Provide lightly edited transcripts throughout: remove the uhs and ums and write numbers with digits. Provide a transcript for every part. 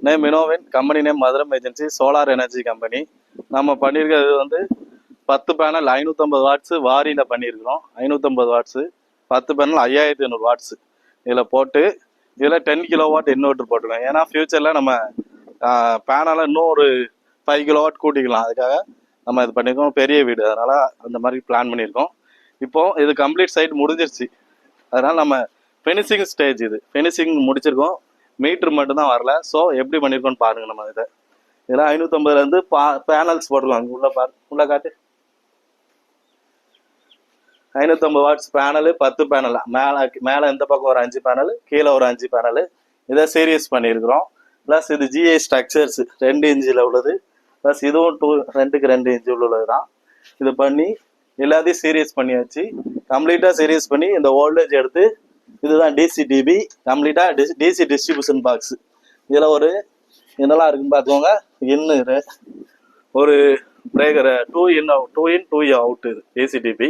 Name இனோவின், company name மதுரம் agency, solar energy company. நம்ம பண்ணியிருக்கிறது வந்து 10 பேனல் 550 வாட்ஸு வாரியில் பண்ணியிருக்கிறோம். 550 வாட்ஸு 10 பேனல் 5500 வாட்ஸு இதில் போட்டு இதில் 10 கிலோவாட் இன்வெர்டர் போட்டுருக்கோம். ஏன்னா ஃப்யூச்சரில் நம்ம பேனலை இன்னும் ஒரு 5 கிலோவாட் கூட்டிக்கலாம். அதுக்காக நம்ம இது பண்ணியிருக்கோம். பெரிய வீடு, அதனால் அந்த மாதிரி பிளான் பண்ணியிருக்கோம். இப்போது இது கம்ப்ளீட் சைட் முடிஞ்சிருச்சு. அதனால் நம்ம ஃபினிஷிங் ஸ்டேஜ், இது ஃபினிஷிங் முடிச்சிருக்கோம். மீட்ரு மட்டும்தான் வரல. ஸோ எப்படி பண்ணியிருக்கோன்னு பாருங்கள். நம்ம இதெல்லாம் 550லேருந்து பேனல்ஸ் போட்டிருக்கோம். அங்கே உள்ள காட்டு 550 வாட்ஸ் பேனலு, 10 பேனல் மேலே இந்த பக்கம் ஒரு 5 பேனல், கீழே ஒரு 5 பேனல். இதை சீரியஸ் பண்ணியிருக்கிறோம். ப்ளஸ் இது ஜிஐ ஸ்ட்ரக்சர்ஸ் 2 இன்ச்சில் உள்ளது. ப்ளஸ் இதுவும் 2 இன்ச்சு உள்ளது தான். இது பண்ணி எல்லாத்தையும் சீரியஸ் பண்ணியாச்சு. கம்ப்ளீட்டாக சீரியஸ் பண்ணி இந்த வோல்டேஜ் எடுத்து இதுதான் டிசிடிபி, கம்ப்ளீட்டாக டிசி டிஸ்ட்ரிபியூஷன் பாக்ஸ். இதில் ஒரு என்னெல்லாம் இருக்குன்னு பார்த்துக்கோங்க. இன்னும் ஒரு பிரேக்கர் 2 in 2 அவுட். இது ஏசிடிபி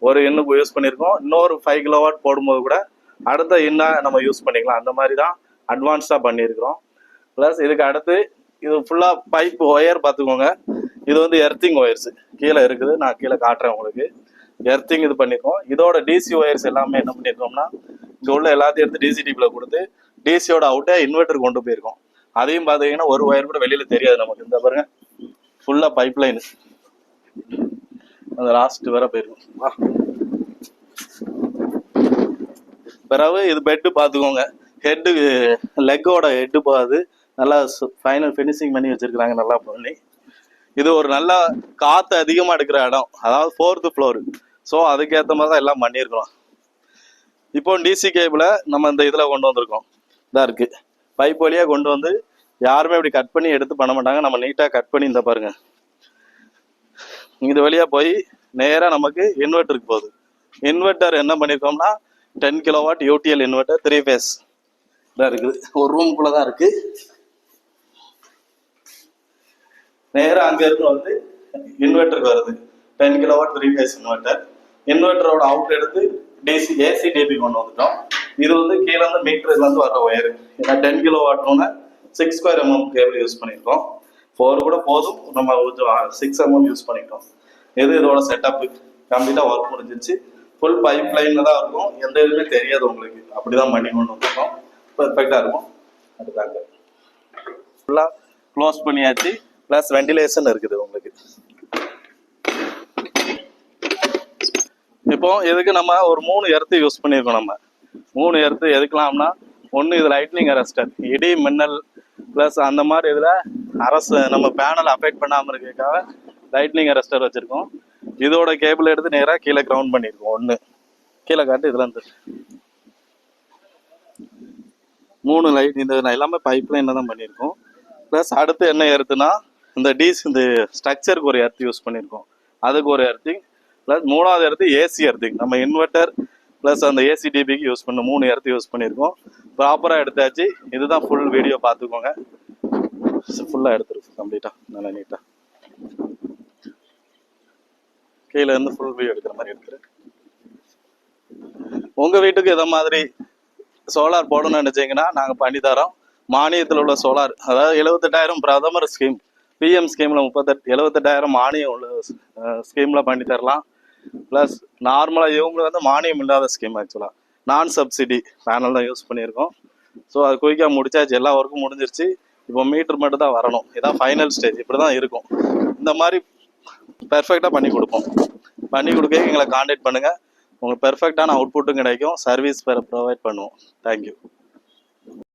ஒரு இன்னும் யூஸ் பண்ணியிருக்கோம். இன்னொரு 5 கிலோவாட் போடும்போது கூட அடுத்த இன்னும் நம்ம யூஸ் பண்ணிக்கலாம். அந்த மாதிரி தான் அட்வான்ஸ்டாக பண்ணியிருக்கிறோம். ப்ளஸ் இதுக்கு அடுத்து இது ஃபுல்லாக பைப் ஒயர் பார்த்துக்கோங்க. இது வந்து எர்த்திங் ஒயர்ஸு கீழே இருக்குது. நான் கீழே காட்டுறேன் உங்களுக்கு. எர்த்திங் இது பண்ணியிருக்கோம். இதோட டிசி ஒயர்ஸ் எல்லாமே என்ன பண்ணியிருக்கோம்னா இங்கே உள்ள எல்லாத்தையும் எடுத்து டிசிடிபியில் கொடுத்து டிசியோட அவுட்டை இன்வெர்டர் கொண்டு போயிருக்கோம். அதையும் பார்த்தீங்கன்னா ஒரு ஒயர் கூட வெளியில் தெரியாது நமக்கு. இந்த பாருங்க ஃபுல்லாக பைப் லைனு அந்த லாஸ்ட் வர போயிருக்கும். பிறகு இது பெட்டு பார்த்துக்கோங்க. ஹெட்டு லெக்கோட ஹெட்டு போகாது. நல்லா ஃபைனல் ஃபினிஷிங் பண்ணி வச்சிருக்கிறாங்க. நல்லா பண்ணி இது ஒரு நல்ல காற்று அதிகமாக எடுக்கிற இடம், அதாவது 4th ஃப்ளோரு. ஸோ அதுக்கேற்ற மாதிரி தான் எல்லாம் பண்ணியிருக்கிறோம். இப்போ டிசி கேபிளை நம்ம இந்த இதில் கொண்டு வந்திருக்கோம். இதாக இருக்குது பைப் வழியாக கொண்டு வந்து யாருமே இப்படி கட் பண்ணி எடுத்து பண்ண மாட்டாங்க. நம்ம நீட்டாக கட் பண்ணி இந்த பாருங்க இது வழியாக போய் நேராக நமக்கு இன்வெர்ட்டருக்கு போகுது. இன்வெர்ட்டர் என்ன பண்ணியிருக்கோம்னா 10 கிலோவாட் யூடிஎல் இன்வெர்ட்டர் 3 ஃபேஸ் இதாக இருக்குது. ஒரு ரூம்குள்ளே தான் இருக்குது. நேராக அங்கே இருந்து வந்து இன்வெர்ட்டருக்கு வருது. 10 கிலோவாட் 3 ஃபேஸ் இன்வெர்ட்டர். இன்வெர்ட்டரோட அவுட் எடுத்து ஏசிடிபி கொண்டு வந்துட்டோம். இது வந்து கீழே வந்து மீட்டர்லேருந்து வர ஒயரு. ஏன்னா 10 கிலோவாட்னு 6 ஸ்கொயர் mm கேபிள் யூஸ் பண்ணியிருக்கோம். 4 கூட போதும், நம்ம கொஞ்சம் 6 mm யூஸ் பண்ணிட்டோம். இதோட செட்டப்பு கம்ப்ளீட்டாக ஒர்க் முடிஞ்சிச்சு. ஃபுல் பைப் லைனில் தான் இருக்கும். எந்த இதுவுமே தெரியாது உங்களுக்கு. அப்படி தான் பண்ணி கொண்டு வந்துருக்கோம். பெர்ஃபெக்டாக இருக்கும். அதுதாங்க ஃபுல்லாக க்ளோஸ் பண்ணியாச்சு. ப்ளஸ் வெண்டிலேஷன் இருக்குது உங்களுக்கு. இப்போ இதுக்கு நம்ம ஒரு 3 எர்த்து யூஸ் பண்ணியிருக்கோம். நம்ம 3 எர்த்து எதுக்கலாம்னா, ஒன்று இது லைட்னிங் அரெஸ்டர், இடி மின்னல் ப்ளஸ் அந்த மாதிரி இதில் நம்ம பேனல் அஃபெக்ட் பண்ணாமல் இருக்கிறதுக்காக லைட்னிங் அரெஸ்டர் வச்சுருக்கோம். இதோட கேபிள் எடுத்து நேராக கீழே கிரவுண்ட் பண்ணியிருக்கோம். ஒன்று கீழே காட்டு. இதில் இருந்து 3 லைட் இந்த எல்லாமே பைப் லைனில் தான் பண்ணியிருக்கோம். ப்ளஸ் அடுத்து என்ன எர்த்துனா இந்த இந்த ஸ்ட்ரக்சருக்கு ஒரு எர்த்து யூஸ் பண்ணியிருக்கோம். அதுக்கு ஒரு எர்த்திங். ப்ளஸ் 3வது எர்த்து ஏசி எர்த்திங். நம்ம இன்வெர்ட்டர் ப்ளஸ் அந்த ஏசிடிபிக்கு யூஸ் பண்ண 3 எர்த்து யூஸ் பண்ணியிருக்கோம். ப்ராப்பராக எடுத்தாச்சு. இதுதான் ஃபுல் வீடியோ பார்த்துக்கோங்க. ஃபுல்லாக எடுத்துருக்கு கம்ப்ளீட்டாக நல்லா நீட்டாக. கீழே இருந்து ஃபுல் வீடியோ எடுக்கிற மாதிரி எடுத்துரு. உங்கள் வீட்டுக்கு இதை மாதிரி சோலார் போடணும்னு நினச்சிங்கன்னா நாங்கள் பண்ணித்தரோம். மானியத்தில் உள்ள சோலார், அதாவது 78,000 பிரதமர் ஸ்கீம், பிஎம் ஸ்கீமில் 78,000 மானியம் உள்ள ஸ்கீமில் பண்ணி தரலாம். ப்ளஸ் நார்மலாக இவங்களுக்கு வந்து மானியம் இல்லாத ஸ்கீம். ஆக்சுவலாக நான் சப்சிடி பேனல் தான் யூஸ் பண்ணியிருக்கோம். ஸோ அது குயிக்காக முடிச்சாச்சு. எல்லா ஒர்க்கும் முடிஞ்சிருச்சு. இப்போ மீட்ரு மட்டும் தான் வரணும். இதான் ஃபைனல் ஸ்டேஜ். இப்படி தான் இருக்கும். இந்த மாதிரி பெர்ஃபெக்டாக பண்ணி கொடுப்போம். பண்ணி கொடுக்க எங்களை கான்டாக்ட் பண்ணுங்கள். உங்களுக்கு பெர்ஃபெக்டான அவுட்புட்டும் கிடைக்கும். சர்வீஸ் ப்ரொவைட் பண்ணுவோம். தேங்க்யூ.